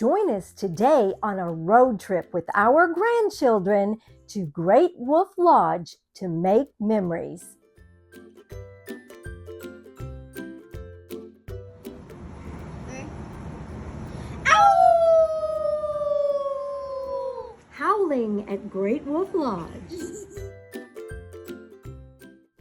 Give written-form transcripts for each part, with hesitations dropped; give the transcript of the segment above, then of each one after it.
Join us today on a road trip with our grandchildren to Great Wolf Lodge to make memories. Ow! Howling at Great Wolf Lodge.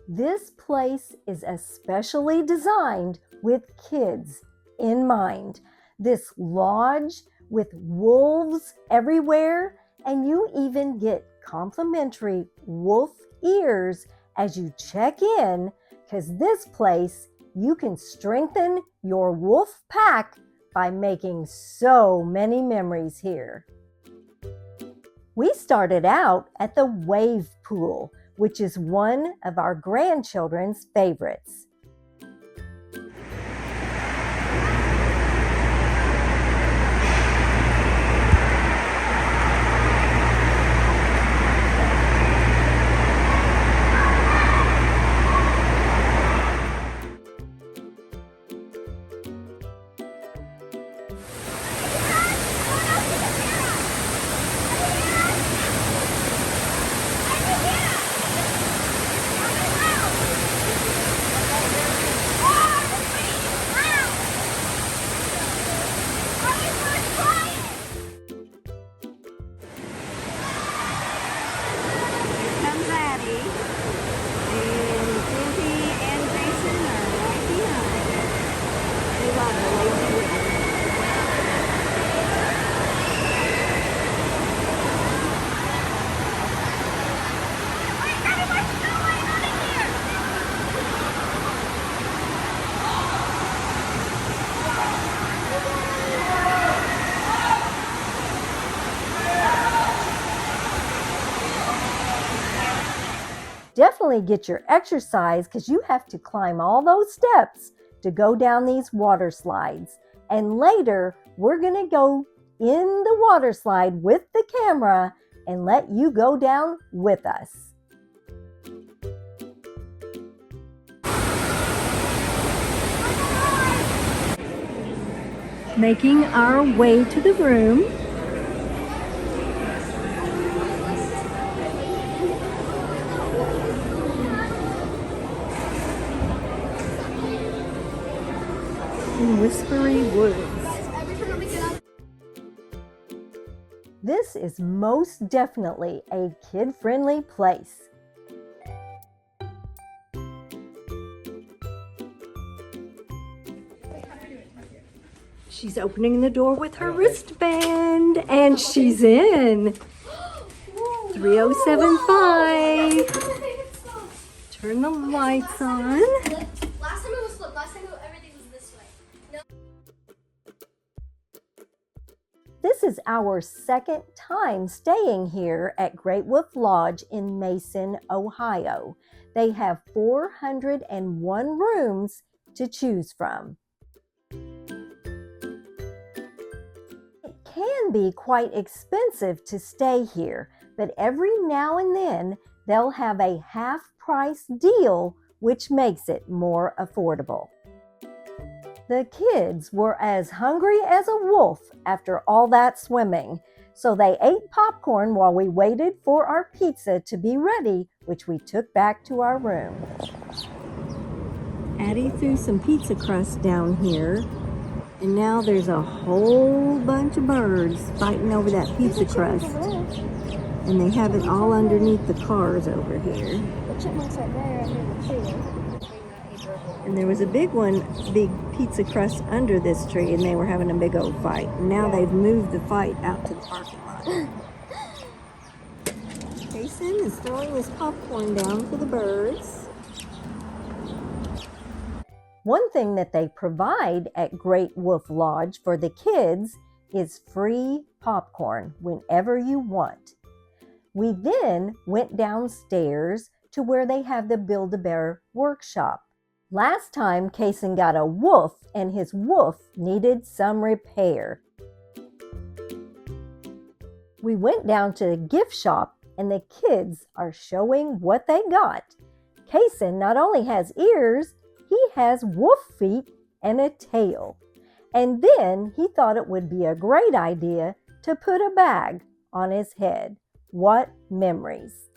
This place is especially designed with kids in mind. This lodge with wolves everywhere, and you even get complimentary wolf ears as you check in, because this place you can strengthen your wolf pack by making so many memories here. We started out at the wave pool, which is one of our grandchildren's favorites. Definitely get your exercise, because you have to climb all those steps to go down these water slides. And later, we're going to go in the water slide with the camera and let you go down with us. Making our way to the room. Whispery woods. This is most definitely a kid-friendly place. She's opening the door with her wristband, and she's in. 3075. Turn the lights on. Last time it was flipped. Last time everything was this way. No. This is our second time staying here at Great Wolf Lodge in Mason, Ohio. They have 401 rooms to choose from. It can be quite expensive to stay here, but every now and then they'll have a half-price deal, which makes it more affordable. The kids were as hungry as a wolf after all that swimming, so they ate popcorn while we waited for our pizza to be ready, which we took back to our room. Addie threw some pizza crust down here, and now there's a whole bunch of birds fighting over that pizza crust. And they have it all underneath the cars over here. The chipmunks are there under the tree. And there was a big pizza crust under this tree, and they were having a big old fight. And now they've moved the fight out to the parking lot. Jason is throwing his popcorn down for the birds. One thing that they provide at Great Wolf Lodge for the kids is free popcorn whenever you want. We then went downstairs to where they have the Build-A-Bear workshop. Last time, Kason got a wolf, and his wolf needed some repair. We went down to the gift shop, and the kids are showing what they got. Kason not only has ears, he has wolf feet and a tail. And then he thought it would be a great idea to put a bag on his head. What memories!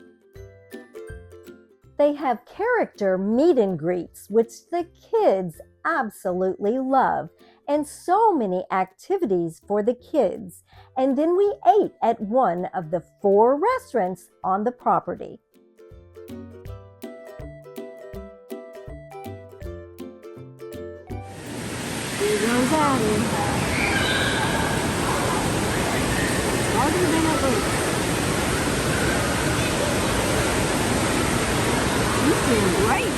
They have character meet and greets, which the kids absolutely love, and so many activities for the kids. And then we ate at one of the 4 restaurants on the property. Here goes Abby. Harder than a boot. She's doing great.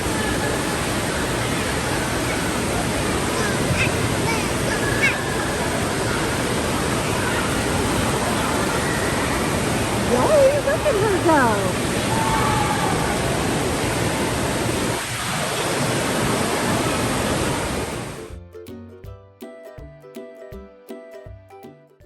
Yay, look at her go.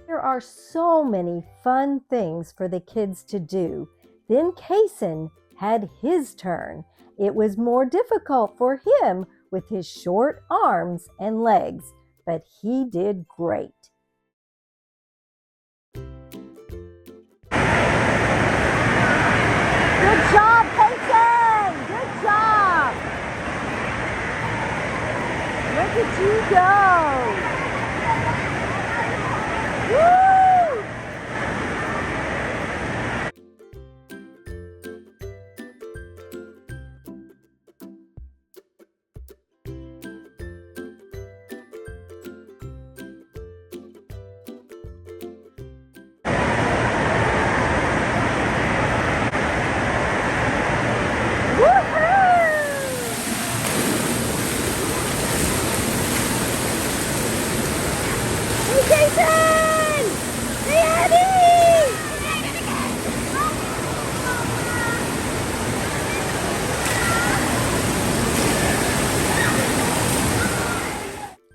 There are so many fun things for the kids to do. Then Kason had his turn. It was more difficult for him with his short arms and legs, but he did great. Good job, Kason! Good job! Look at you go! Woo!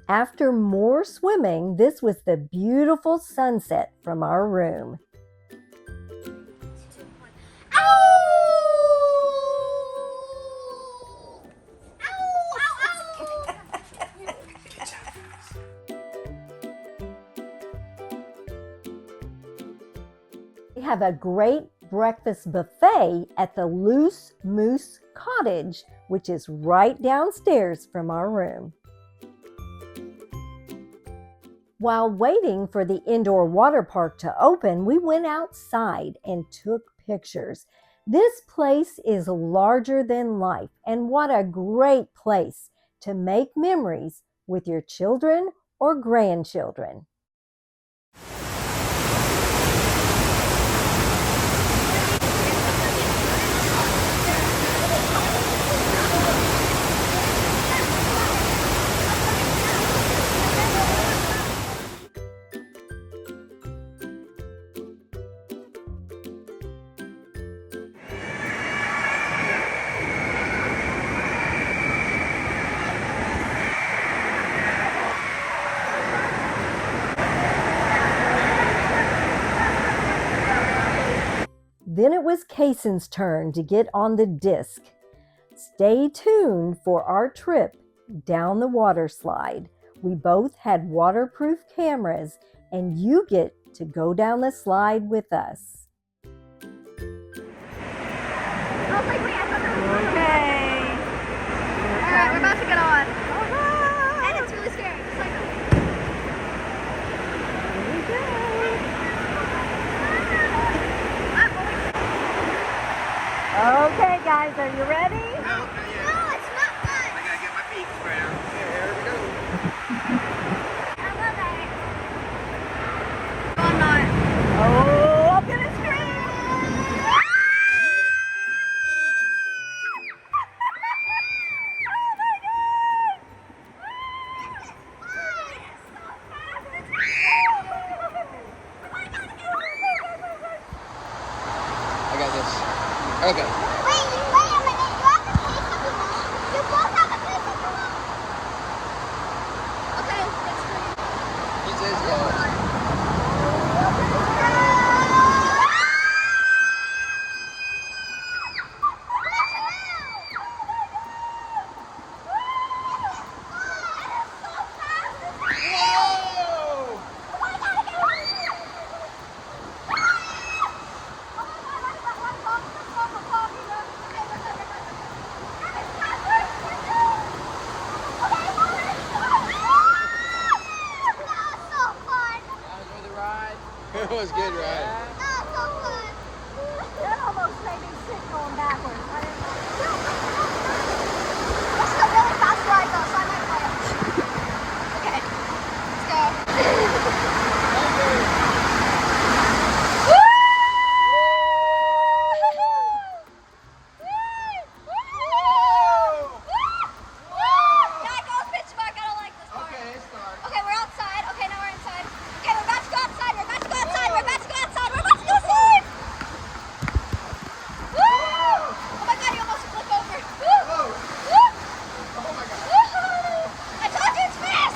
After more swimming, this was the beautiful sunset from our room. We have a great breakfast buffet at the Loose Moose Cottage, which is right downstairs from our room. While waiting for the indoor water park to open, we went outside and took pictures. This place is larger than life, and what a great place to make memories with your children or grandchildren. Then it was Kason's turn to get on the disc. Stay tuned for our trip down the water slide. We both had waterproof cameras, and you get to go down the slide with us. Okay. All right, we're about to get on. And it's really scary. Just like Here we go. Okay, guys, are you ready? No, it's not fun. I gotta get my feet ground. Here we go. I love it. No, I'm not. Oh, I'm gonna scream! I got this. Okay. Wait a minute. You have to place on the wall. You both have to place on the wall. Okay, let's go. He says yes. Whoa! It was good, right? That almost made me sick going backwards. I didn't know. This is a really fast ride though, so I might play it. Okay, let's go. Yeah, it goes pitch back. I don't like this part. Okay, start. Okay, we're outside. Okay, now we're inside. Okay, we're about to go outside. We're about to go outside. We're about to go outside. We're about to go outside. Woo! Oh my god, you almost flip over. Woo! Whoa. Woo! Oh my God. Woo! I told you it's fast!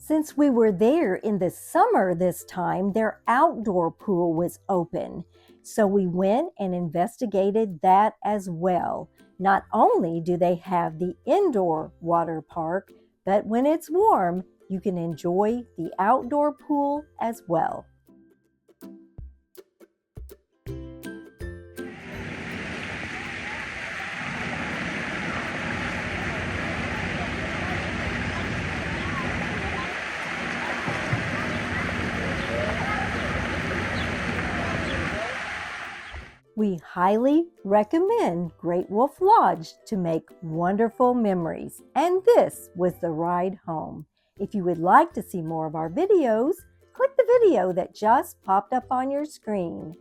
Since we were there in the summer this time, their outdoor pool was open. So we went and investigated that as well. Not only do they have the indoor water park, but when it's warm, you can enjoy the outdoor pool as well. We highly recommend Great Wolf Lodge to make wonderful memories, and this was the ride home. If you would like to see more of our videos, click the video that just popped up on your screen.